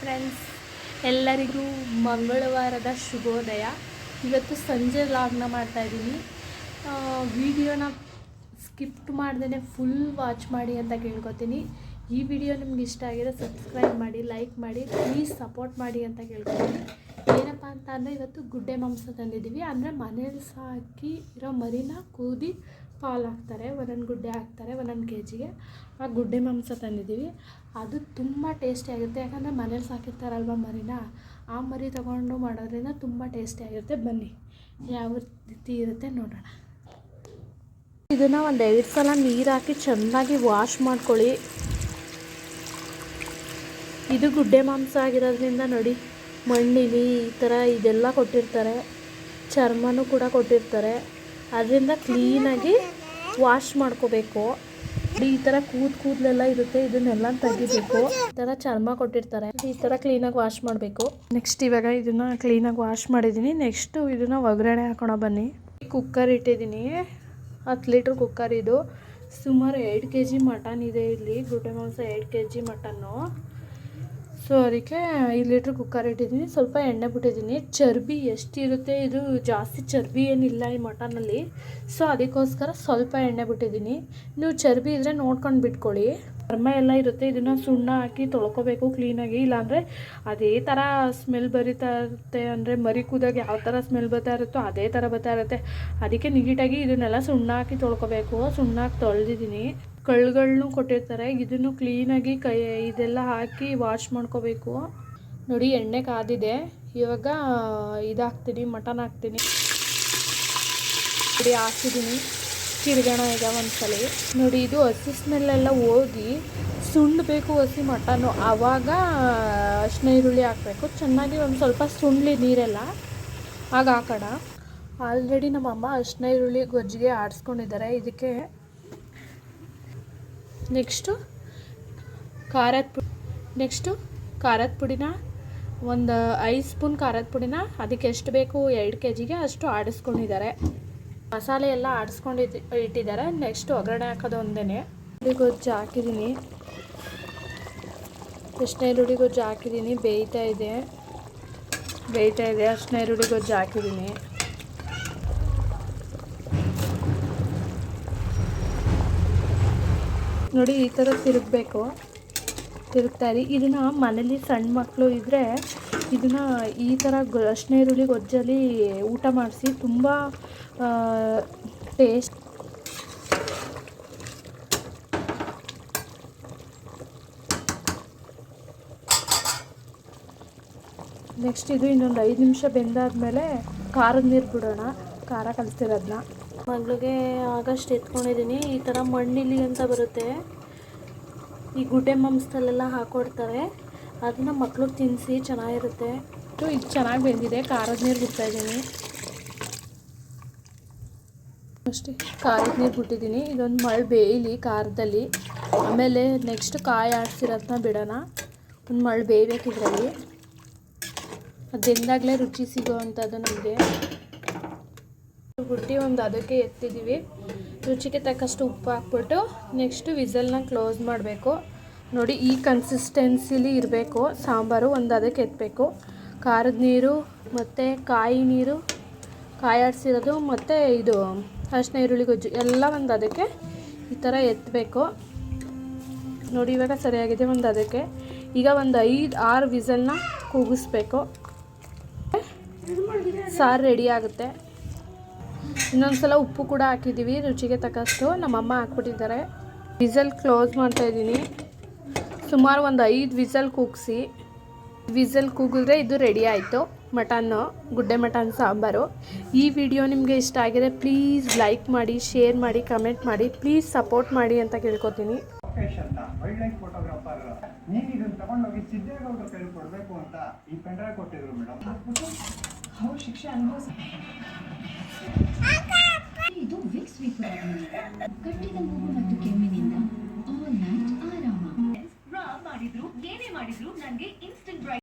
Friends, ಎಲ್ಲರಿಗೂ ಮಂಗಳವಾರದ ಶುಭೋದಯ. ಇವತ್ತು ಸಂಜೆ ವ್ಲಾಗ್ನ ಮಾಡ್ತಾಯಿದ್ದೀನಿ. ವಿಡಿಯೋನ ಸ್ಕಿಪ್ ಮಾಡ್ದೇ ಫುಲ್ ವಾಚ್ ಮಾಡಿ ಅಂತ ಕೇಳ್ಕೊತೀನಿ. ಈ ವಿಡಿಯೋ ನಿಮ್ಗೆ ಇಷ್ಟ ಆಗಿದೆ ಸಬ್ಸ್ಕ್ರೈಬ್ ಮಾಡಿ, ಲೈಕ್ ಮಾಡಿ, ಪ್ಲೀಸ್ ಸಪೋರ್ಟ್ ಮಾಡಿ ಅಂತ ಕೇಳ್ಕೊತೀನಿ. ಏನಪ್ಪ ಅಂತ ಅಂದರೆ ಇವತ್ತು ಗುಡ್ಡೆ ಮಾಂಸ ತಂದಿದ್ದೀವಿ. ಅಂದರೆ ಮನೇಲಿ ಸಾಕಿ ಇರೋ ಮರಿನ ಕೂದಿ ಪಾಲು ಹಾಕ್ತಾರೆ, ಒಂದೊಂದು ಗುಡ್ಡೆ ಹಾಕ್ತಾರೆ 1 kg. ಆ ಗುಡ್ಡೆ ಮಾಂಸ ತಂದಿದ್ದೀವಿ. ಅದು ತುಂಬ ಟೇಸ್ಟಿಯಾಗಿರುತ್ತೆ. ಯಾಕಂದರೆ ಮನೇಲಿ ಸಾಕಿರ್ತಾರಲ್ವ ಮರಿನ, ಆ ಮರಿ ತೊಗೊಂಡು ಮಾಡೋದ್ರಿಂದ ತುಂಬ ಟೇಸ್ಟಿಯಾಗಿರುತ್ತೆ. ಬನ್ನಿ ಯಾವ ರೀತಿ ಇರುತ್ತೆ ನೋಡೋಣ. ಇದನ್ನು ಒಂದು 2 ಸಲ ನೀರು ಹಾಕಿ ಚೆನ್ನಾಗಿ ವಾಶ್ ಮಾಡ್ಕೊಳ್ಳಿ. ಇದು ಗುಡ್ಡೆ ಮಾಂಸ ಆಗಿರೋದ್ರಿಂದ ನೋಡಿ, ಮಣ್ಣಿಲಿ ಈ ಥರ ಇದೆಲ್ಲ ಕೊಟ್ಟಿರ್ತಾರೆ, ಚರ್ಮನೂ ಕೂಡ ಕೊಟ್ಟಿರ್ತಾರೆ. ಅದರಿಂದ ಕ್ಲೀನಾಗಿ ವಾಶ್ ಮಾಡ್ಕೋಬೇಕು. ಈ ಥರ ಕೂದಲೆಲ್ಲ ಇರುತ್ತೆ, ಇದನ್ನೆಲ್ಲ ತೆಗಿಬೇಕು. ಈ ಥರ ಚರ್ಮ ಕೊಟ್ಟಿರ್ತಾರೆ, ಈ ಥರ ಕ್ಲೀನಾಗಿ ವಾಶ್ ಮಾಡಬೇಕು. ನೆಕ್ಸ್ಟ್ ಇವಾಗ ಇದನ್ನು ಕ್ಲೀನಾಗಿ ವಾಶ್ ಮಾಡಿದ್ದೀನಿ. ನೆಕ್ಸ್ಟು ಇದನ್ನು ಒಗ್ಗರಣೆ ಹಾಕೋಣ ಬನ್ನಿ. ಕುಕ್ಕರ್ ಇಟ್ಟಿದ್ದೀನಿ, 10 ಲೀಟ್ರ್ ಕುಕ್ಕರ್. ಇದು ಸುಮಾರು 2 kg ಮಟನ್ ಇದೆ. ಇಲ್ಲಿ ಗುಡ್ಡೆ ಮಾಂಸ 2 kg ಮಟನ್ನು. ಸೊ ಅದಕ್ಕೆ 5 ಲೀಟ್ರ್ ಕುಕ್ಕರ್ ಇಟ್ಟಿದ್ದೀನಿ. ಸ್ವಲ್ಪ ಎಣ್ಣೆ ಬಿಟ್ಟಿದ್ದೀನಿ. ಚರ್ಬಿ ಎಷ್ಟಿರುತ್ತೆ, ಇದು ಜಾಸ್ತಿ ಚರ್ಬಿ ಏನಿಲ್ಲ ಈ ಮಟನಲ್ಲಿ. ಸೊ ಅದಕ್ಕೋಸ್ಕರ ಸ್ವಲ್ಪ ಎಣ್ಣೆ ಬಿಟ್ಟಿದ್ದೀನಿ. ನೀವು ಚರ್ಬಿ ಇದ್ದರೆ ನೋಡ್ಕೊಂಡು ಬಿಟ್ಕೊಳ್ಳಿ. ಚರ್ಮ ಎಲ್ಲ ಇರುತ್ತೆ, ಇದನ್ನು ಸುಣ್ಣ ಹಾಕಿ ತೊಳ್ಕೊಬೇಕು ಕ್ಲೀನಾಗಿ. ಇಲ್ಲಾಂದರೆ ಅದೇ ಥರ ಸ್ಮೆಲ್ ಬರಿತಾ ಇರುತ್ತೆ. ಅಂದರೆ ಮರಿ ಕೂದಾಗ ಯಾವ ಥರ ಸ್ಮೆಲ್ ಬರ್ತಾ ಇರುತ್ತೋ ಅದೇ ಥರ ಬರ್ತಾ ಇರುತ್ತೆ. ಅದಕ್ಕೆ ನೀಟಾಗಿ ಇದನ್ನೆಲ್ಲ ಸುಣ್ಣ ಹಾಕಿ ತೊಳ್ಕೊಬೇಕು. ಸುಣ್ಣ ಹಾಕಿ ತೊಳೆದಿದ್ದೀನಿ. ಕಳ್ಳುಗಳನ್ನೂ ಕೊಟ್ಟಿರ್ತಾರೆ, ಇದನ್ನು ಕ್ಲೀನಾಗಿ ಇದೆಲ್ಲ ಹಾಕಿ ವಾಶ್ ಮಾಡ್ಕೋಬೇಕು. ನೋಡಿ ಎಣ್ಣೆ ಕಾದಿದೆ. ಇವಾಗ ಇದಾಕ್ತೀನಿ, ಮಟನ್ ಹಾಕ್ತೀನಿ. ನೋಡಿ ಹಾಕಿದ್ದೀನಿ, ತಿರ್ಗೋಣ ಈಗ ಒಂದ್ಸಲ. ನೋಡಿ ಇದು ಹಸಿ ಸ್ಮೆಲ್ಲೆಲ್ಲ ಹೋಗಿ ಸುಂಡಬೇಕು ಹಸಿ ಮಟನ್ನು. ಆವಾಗ ಅರಿಶಿನ ಈರುಳ್ಳಿ ಹಾಕಬೇಕು. ಚೆನ್ನಾಗಿ ಒಂದು ಸ್ವಲ್ಪ ಸುಂಡ್ಲಿ ನೀರೆಲ್ಲ, ಆಗ ಹಾಕೋಣ. ಆಲ್ರೆಡಿ ನಮ್ಮಮ್ಮ ಅರಿಶಿನ ಈರುಳ್ಳಿ ಗೊಜ್ಜಿಗೆ ಆಡಿಸ್ಕೊಂಡಿದ್ದಾರೆ. ಇದಕ್ಕೆ ನೆಕ್ಸ್ಟು ಖಾರದ ಪುಡಿನ ಒಂದು 5 ಸ್ಪೂನ್ ಖಾರದ ಪುಡಿನ, ಅದಕ್ಕೆ ಎಷ್ಟು ಬೇಕು 2 kgಗೆ ಅಷ್ಟು ಆಡಿಸ್ಕೊಂಡಿದ್ದಾರೆ. ಮಸಾಲೆ ಎಲ್ಲ ಆಡಿಸ್ಕೊಂಡು ಇಟ್ಟಿದ್ದಾರೆ. ನೆಕ್ಸ್ಟ್ ಒಗ್ಗರಣೆ ಹಾಕೋದು ಒಂದೇ. ಗೊಜ್ಜು ಹಾಕಿದ್ದೀನಿ, ಅರಿಶಿನ ಈರುಳ್ಳಿ ಗೊಜ್ಜು ಹಾಕಿದ್ದೀನಿ. ಬೇಯ್ತಾ ಇದೆ. ಅರಿಶಿನ ಈರುಳ್ಳಿ ಗೊಜ್ಜು ಹಾಕಿದ್ದೀನಿ. ನೋಡಿ ಈ ಥರ ತಿರುಗ್ತಾ ಇರಿ. ಇದನ್ನು ಮನೇಲಿ ಸಣ್ಣ ಮಕ್ಕಳು ಇದ್ದರೆ ಇದನ್ನು ಈ ಥರ ಅರಿಶಿನ ಈರುಳ್ಳಿ ಗೊಜ್ಜಲ್ಲಿ ಊಟ ಮಾಡಿಸಿ, ತುಂಬ ಟೇಸ್ಟ್. ನೆಕ್ಸ್ಟ್ ಇದು ಇನ್ನೊಂದು 5 ನಿಮಿಷ ಬೆಂದಾದಮೇಲೆ ಖಾರದ ನೀರು ಬಿಡೋಣ. ಖಾರ ಕಲಿಸಿರೋದನ್ನ ಮಗಳಿಗೆ ಆಗಷ್ಟು ಎತ್ಕೊಂಡಿದ್ದೀನಿ. ಈ ಥರ ಮಣ್ಣಿಲಿ ಅಂತ ಬರುತ್ತೆ, ಈ ಗುಡ್ಡೆ ಮಾಂಸದಲ್ಲೆಲ್ಲ ಹಾಕ್ಕೊಡ್ತಾರೆ. ಅದನ್ನು ಮಕ್ಳಿಗೆ ತಿನ್ನಿಸಿ, ಚೆನ್ನಾಗಿರುತ್ತೆ. ಇದು ಚೆನ್ನಾಗಿ ಬೆಂದಿದೆ. ಖಾರದ ನೀರು ಬಿಡ್ತಾಯಿದ್ದೀನಿ. ಅಷ್ಟೇ, ಖಾರದ ನೀರು ಬಿಟ್ಟಿದ್ದೀನಿ. ಇದೊಂದು ಮಳೆ ಬೇಯಲಿ ಖಾರದಲ್ಲಿ. ಆಮೇಲೆ ನೆಕ್ಸ್ಟ್ ಕಾಯಿ ಆಡಿಸಿರೋದನ್ನ ಬಿಡೋಣ. ಒಂದು ಮಳೆ ಬೇಯಬೇಕು ಇದರಲ್ಲಿ. ಅದು ಬೆಂದಾಗಲೇ ರುಚಿ ಸಿಗೋ ಅಂಥದ್ದು ನಮಗೆ. ಬುಟ್ಟಿ ಒಂದು ಅದಕ್ಕೆ ಎತ್ತಿದ್ದೀವಿ. ರುಚಿಗೆ ತಕ್ಕಷ್ಟು ಉಪ್ಪು ಹಾಕ್ಬಿಟ್ಟು ನೆಕ್ಸ್ಟು ವಿಸಲ್ನ ಕ್ಲೋಸ್ ಮಾಡಬೇಕು. ನೋಡಿ ಈ ಕನ್ಸಿಸ್ಟೆನ್ಸಿಲಿ ಇರಬೇಕು ಸಾಂಬಾರು. ಒಂದು ಅದಕ್ಕೆ ಎತ್ತಬೇಕು. ಖಾರದ ನೀರು ಮತ್ತು ಕಾಯಿ ನೀರು, ಕಾಯಿ ಆಡಿಸಿರೋದು ಮತ್ತು ಇದು ಅರಿಶಿನ ಈರುಳ್ಳಿ ಗೊಜ್ಜು ಎಲ್ಲ ಒಂದು ಅದಕ್ಕೆ ಈ ಥರ ಎತ್ತಬೇಕು. ನೋಡಿ ಇವಾಗ ಸರಿಯಾಗಿದೆ. ಒಂದು ಅದಕ್ಕೆ ಈಗ ಒಂದು 5-6 ವಿಸಲ್ನ ಕೂಗಿಸ್ಬೇಕು. ಸಾರು ರೆಡಿ ಆಗುತ್ತೆ. ಇನ್ನೊಂದು ಸಲ ಉಪ್ಪು ಕೂಡ ಹಾಕಿದ್ದೀವಿ ರುಚಿಗೆ ತಕ್ಕಷ್ಟು. ನಮ್ಮಮ್ಮ ಹಾಕ್ಬಿಟ್ಟಿದ್ದಾರೆ. ವಿಸಲ್ ಕ್ಲೋಸ್ ಮಾಡ್ತಾಯಿದ್ದೀನಿ. ಸುಮಾರು ಒಂದು 5 ವಿಸಲ್ ಕೂಗಿಸಿ. ವಿಸಲ್ ಕೂಗಿದ್ರೆ ಇದು ರೆಡಿ ಆಯಿತು ಮಟನ್ನು, ಗುಡ್ಡೆ ಮಟನ್ ಸಾಂಬಾರು. ಈ ವಿಡಿಯೋ ನಿಮಗೆ ಇಷ್ಟ ಆಗಿದೆ ಪ್ಲೀಸ್ ಲೈಕ್ ಮಾಡಿ, ಶೇರ್ ಮಾಡಿ, ಕಮೆಂಟ್ ಮಾಡಿ. ಪ್ಲೀಸ್ ಸಪೋರ್ಟ್ ಮಾಡಿ ಅಂತ ಕೇಳ್ಕೊತೀನಿ. ಇದು ವಿಕ್ಸ್ ಕಟ್ಟಿದ ಮೂಗು ಮತ್ತು ಕೆಮ್ಮಿನಿಂದ ಆಲ್ ನೈಟ್ ಆರಾಮ. ಮಾಡಿದ್ರು ಏನೇ ಮಾಡಿದ್ರು ನನಗೆ ಇನ್ಸ್ಟೆಂಟ್